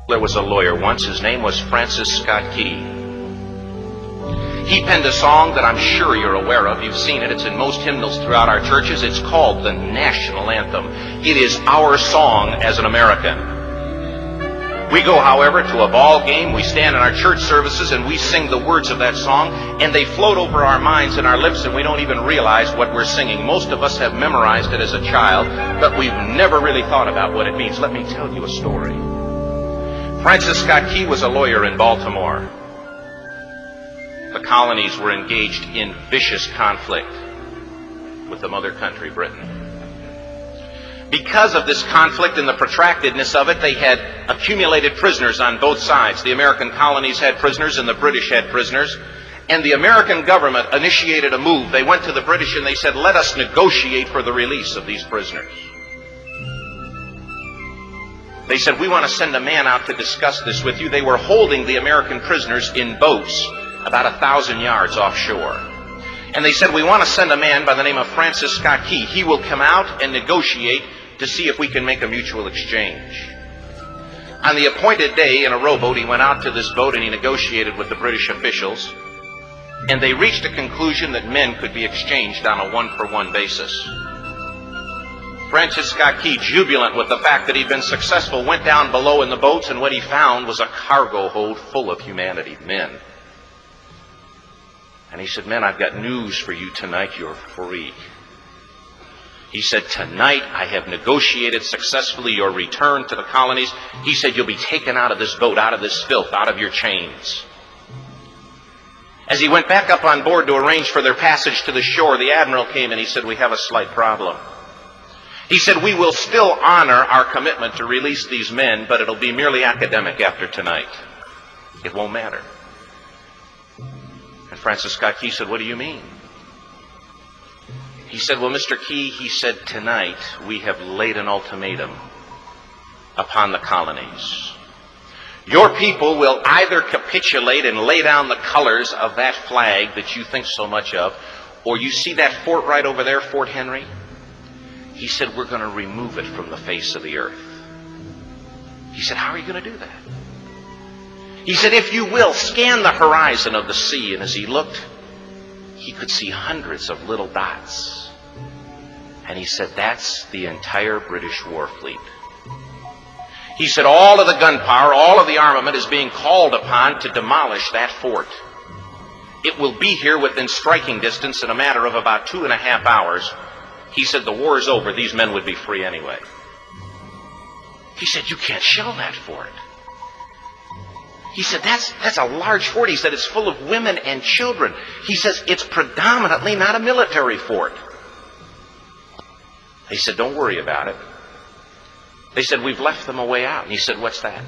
There was a lawyer once. His name was Francis Scott Key. He penned a song that I'm sure you're aware of. You've seen it. It's in most hymnals throughout our churches. It's called the national anthem. It is our song as an American. We go, however, to a ball game. We stand in our church services and we sing the words of that song, and they float over our minds and our lips, and we don't even realize what we're singing. Most of us have memorized it as a child, but we've never really thought about what it means. Let me tell you a story. Francis Scott Key was a lawyer in Baltimore. The colonies were engaged in vicious conflict with the mother country, Britain. Because of this conflict and the protractedness of it, they had accumulated prisoners on both sides. The American colonies had prisoners and the British had prisoners. And the American government initiated a move. They went to the British and they said, let us negotiate for the release of these prisoners. They said, we want to send a man out to discuss this with you. They were holding the American prisoners in boats about 1,000 yards offshore. And they said, we want to send a man by the name of Francis Scott Key. He will come out and negotiate to see if we can make a mutual exchange. On the appointed day, in a rowboat, he went out to this boat and he negotiated with the British officials. And they reached a conclusion that men could be exchanged on a one-for-one basis. Francis Scott Key, jubilant with the fact that he'd been successful, went down below in the boats, and what he found was a cargo hold full of humanity, men. And he said, men, I've got news for you tonight. You're free. He said, tonight I have negotiated successfully your return to the colonies. He said, you'll be taken out of this boat, out of this filth, out of your chains. As he went back up on board to arrange for their passage to the shore, the admiral came and he said, we have a slight problem. He said, we will still honor our commitment to release these men, but it'll be merely academic after tonight. It won't matter. And Francis Scott Key said, what do you mean? He said, well, Mr. Key, he said, tonight we have laid an ultimatum upon the colonies. Your people will either capitulate and lay down the colors of that flag that you think so much of, or you see that fort right over there, Fort Henry? He said, we're going to remove it from the face of the earth. He said, how are you going to do that? He said, if you will, scan the horizon of the sea. And as he looked, he could see hundreds of little dots. And he said, that's the entire British war fleet. He said, all of the gunpowder, all of the armament is being called upon to demolish that fort. It will be here within striking distance in a matter of about 2.5 hours. He said, the war is over. These men would be free anyway. He said, you can't shell that fort. He said, that's a large fort. He said, it's full of women and children. He says, it's predominantly not a military fort. He said, don't worry about it. They said, we've left them a way out. And he said, what's that?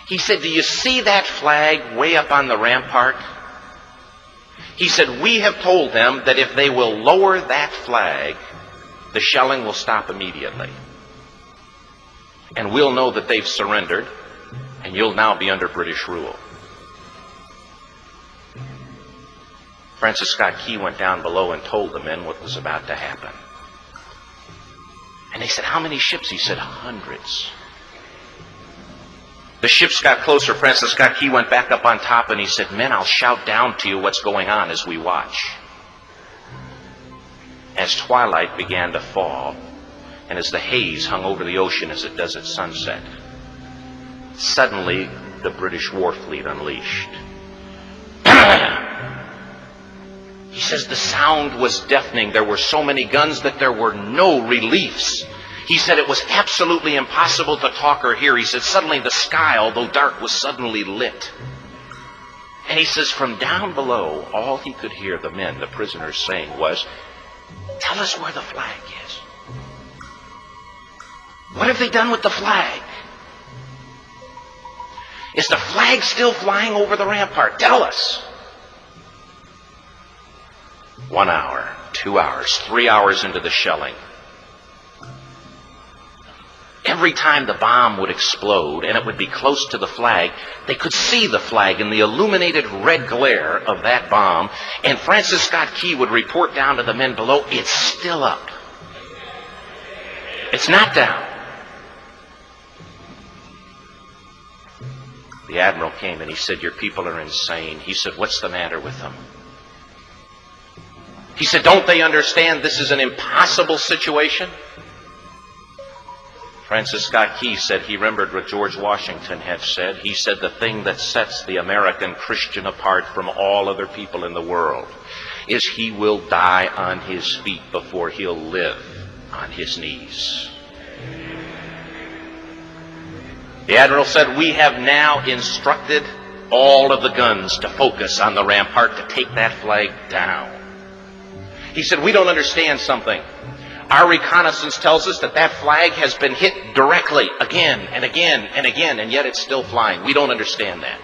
He said, do you see that flag way up on the rampart? He said, we have told them that if they will lower that flag, the shelling will stop immediately. And we'll know that they've surrendered, and you'll now be under British rule. Francis Scott Key went down below and told the men what was about to happen. And they said, how many ships? He said, hundreds. The ships got closer. Francis Scott Key went back up on top and he said, men, I'll shout down to you what's going on as we watch. As twilight began to fall, and as the haze hung over the ocean as it does at sunset, suddenly the British war fleet unleashed. He says the sound was deafening. There were so many guns that there were no reliefs. He said it was absolutely impossible to talk or hear. He said suddenly the sky, although dark, was suddenly lit. And he says from down below, all he could hear the men, the prisoners, saying was, tell us where the flag is. What have they done with the flag? Is the flag still flying over the rampart? Tell us. 1 hour, 2 hours, 3 hours into the shelling. Every time the bomb would explode and it would be close to the flag, they could see the flag in the illuminated red glare of that bomb. And Francis Scott Key would report down to the men below, it's still up. It's not down. The admiral came and he said, "Your people are insane." He said, "What's the matter with them?" He said, "Don't they understand this is an impossible situation?" Francis Scott Key said he remembered what George Washington had said. He said, "The thing that sets the American Christian apart from all other people in the world is he will die on his feet before he'll live on his knees." The admiral said, "We have now instructed all of the guns to focus on the rampart to take that flag down." He said, "We don't understand something. Our reconnaissance tells us that that flag has been hit directly again and again and again, and yet it's still flying. We don't understand that."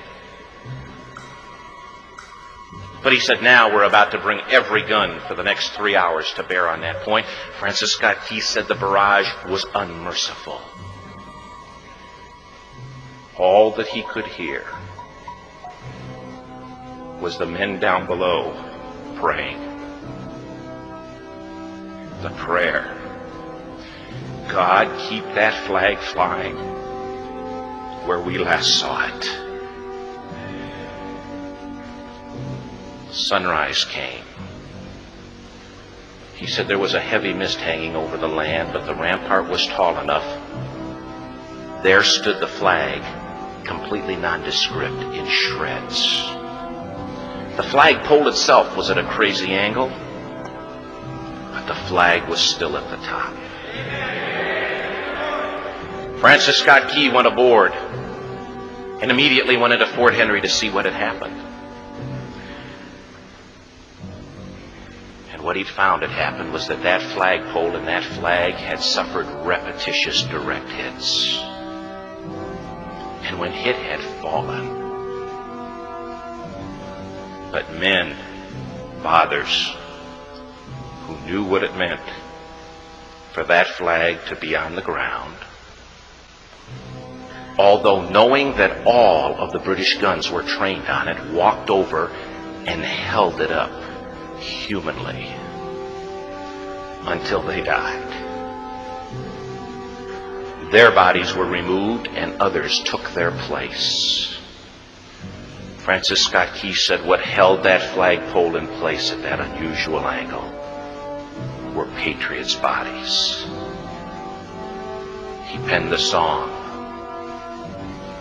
But he said, "Now we're about to bring every gun for the next 3 hours to bear on that point." Francis Scott Key said the barrage was unmerciful. All that he could hear was the men down below praying. The prayer, "God, keep that flag flying where we last saw it." Sunrise came. He said there was a heavy mist hanging over the land, but the rampart was tall enough. There stood the flag, completely nondescript, in shreds. The flagpole itself was at a crazy angle, but the flag was still at the top. Francis Scott Key went aboard and immediately went into Fort Henry to see what had happened. And what he'd found had happened was that that flagpole and that flag had suffered repetitious direct hits. And when it had fallen, but men, fathers, who knew what it meant for that flag to be on the ground, although knowing that all of the British guns were trained on it, walked over and held it up humanly until they died. Their bodies were removed and others took their place. Francis Scott Key said what held that flagpole in place at that unusual angle were patriots' bodies. He penned the song,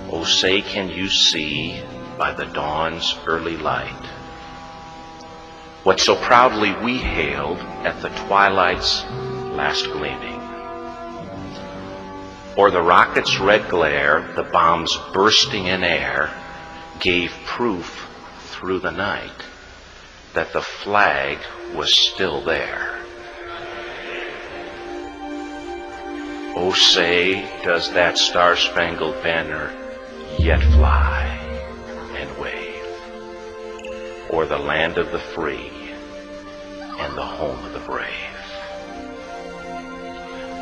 "Oh, say can you see by the dawn's early light what so proudly we hailed at the twilight's last gleaming. Or the rocket's red glare, the bombs bursting in air, gave proof through the night that the flag was still there. Oh, say, does that star-spangled banner yet fly and wave o'er the land of the free and the home of the brave?"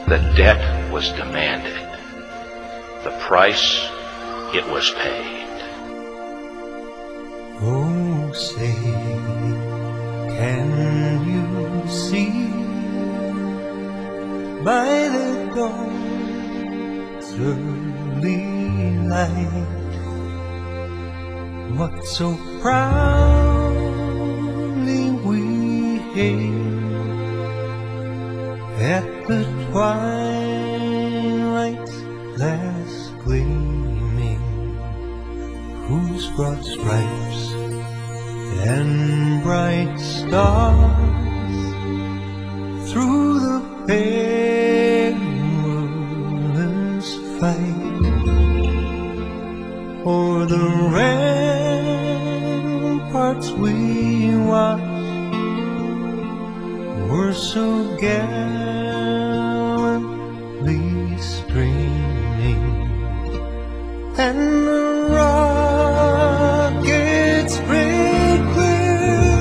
The debt was demanded. The price, it was paid. Oh, say, can you see by the dawn's early light what so proudly we hailed at the twilight's last gleaming, whose broad stripes and bright stars through the perilous fight o'er the ramparts we watched were so gallantly streaming, and the rockets break clear,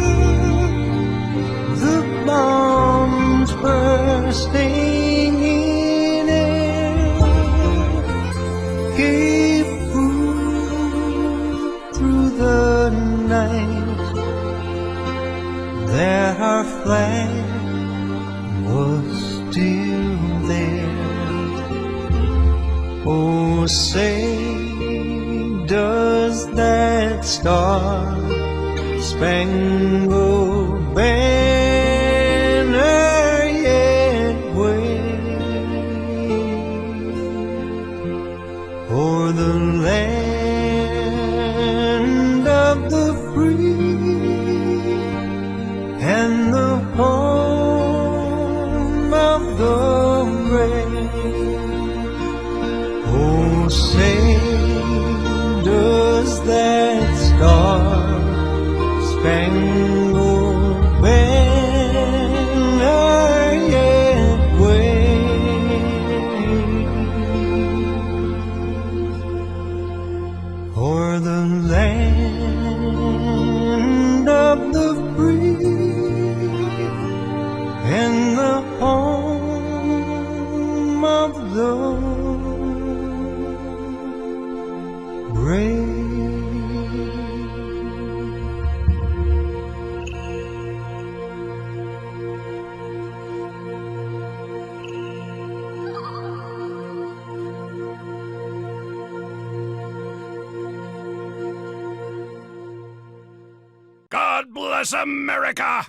the bombs bursting in air gave proof through the night that our flag was still there. Oh, say, does that star-spangled banner yet wave o'er the land of the free and the home of the brave? Oh, say, does that star-spangled banner yet wave o'er the land of the free and the home of the brave? God bless America!